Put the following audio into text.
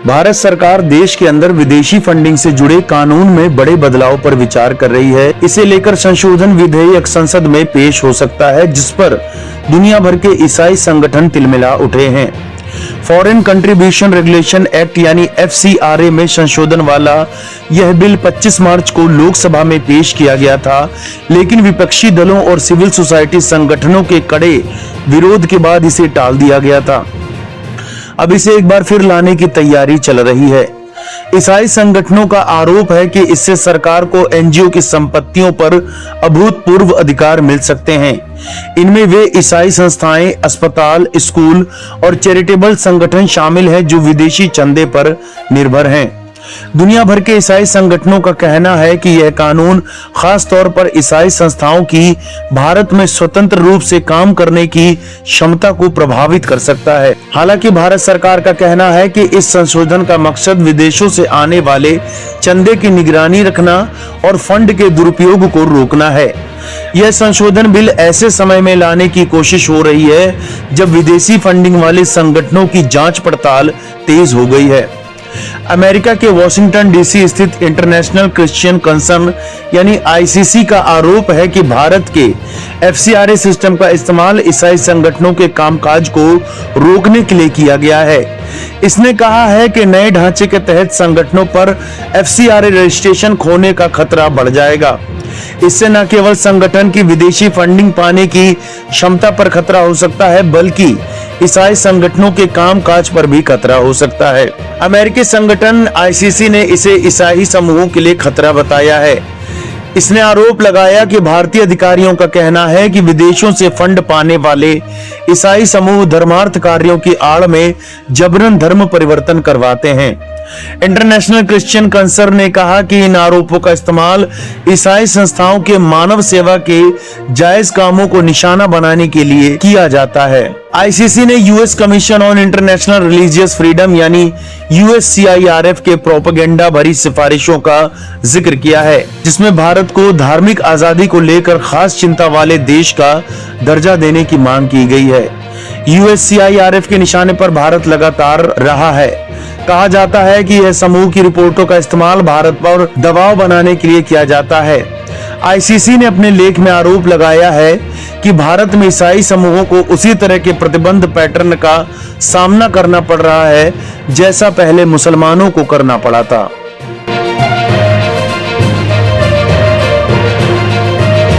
भारत सरकार देश के अंदर विदेशी फंडिंग से जुड़े कानून में बड़े बदलाव पर विचार कर रही है। इसे लेकर संशोधन विधेयक संसद में पेश हो सकता है, जिस पर दुनिया भर के ईसाई संगठन तिलमिला उठे हैं। फॉरेन कंट्रीब्यूशन रेगुलेशन एक्ट यानी FCRA में संशोधन वाला यह बिल 25 मार्च को लोकसभा में पेश किया गया था, लेकिन विपक्षी दलों और सिविल सोसाइटी संगठनों के कड़े विरोध के बाद इसे टाल दिया गया था। अब इसे एक बार फिर लाने की तैयारी चल रही है। ईसाई संगठनों का आरोप है कि इससे सरकार को NGO की संपत्तियों पर अभूतपूर्व अधिकार मिल सकते हैं। इनमें वे ईसाई संस्थाएं, अस्पताल, स्कूल और चैरिटेबल संगठन शामिल हैं जो विदेशी चंदे पर निर्भर हैं। दुनिया भर के ईसाई संगठनों का कहना है कि यह कानून खास तौर पर ईसाई संस्थाओं की भारत में स्वतंत्र रूप से काम करने की क्षमता को प्रभावित कर सकता है। हालांकि भारत सरकार का कहना है कि इस संशोधन का मकसद विदेशों से आने वाले चंदे की निगरानी रखना और फंड के दुरुपयोग को रोकना है। यह संशोधन बिल ऐसे समय में लाने की कोशिश हो रही है जब विदेशी फंडिंग वाले संगठनों की जांच पड़ताल तेज हो गई है। अमेरिका के वॉशिंगटन DC स्थित इंटरनेशनल क्रिश्चियन कंसर्न यानी ICC का आरोप है कि भारत के FCRA सिस्टम का इस्तेमाल ईसाई संगठनों के कामकाज को रोकने के लिए किया गया है। इसने कहा है कि नए ढांचे के तहत संगठनों पर FCRA रजिस्ट्रेशन खोने का खतरा बढ़ जाएगा। इससे न केवल संगठन की विदेशी फंडिंग पाने की क्षमता पर खतरा हो सकता है, बल्कि ईसाई संगठनों के कामकाज पर भी खतरा हो सकता है। अमेरिकी संगठन ICC ने इसे ईसाई समूहों के लिए खतरा बताया है। इसने आरोप लगाया कि भारतीय अधिकारियों का कहना है कि विदेशों से फंड पाने वाले ईसाई समूह धर्मार्थ कार्यों की आड़ में जबरन धर्म परिवर्तन करवाते हैं। इंटरनेशनल क्रिश्चियन कंसर्न ने कहा कि इन आरोपों का इस्तेमाल ईसाई संस्थाओं के मानव सेवा के जायज कामों को निशाना बनाने के लिए किया जाता है। ICC ने US commission on international religious freedom यानी USCIRF के प्रोपेगेंडा भरी सिफारिशों का जिक्र किया है, जिसमें भारत को धार्मिक आजादी को लेकर खास चिंता वाले देश का दर्जा देने की मांग की गई है। USCIRF के निशाने पर भारत लगातार रहा है। कहा जाता है कि यह समूह की रिपोर्टों का इस्तेमाल भारत पर दबाव बनाने के लिए किया जाता है। ICC ने अपने लेख में आरोप लगाया है कि भारत में ईसाई समूहों को उसी तरह के प्रतिबंध पैटर्न का सामना करना पड़ रहा है जैसा पहले मुसलमानों को करना पड़ा था।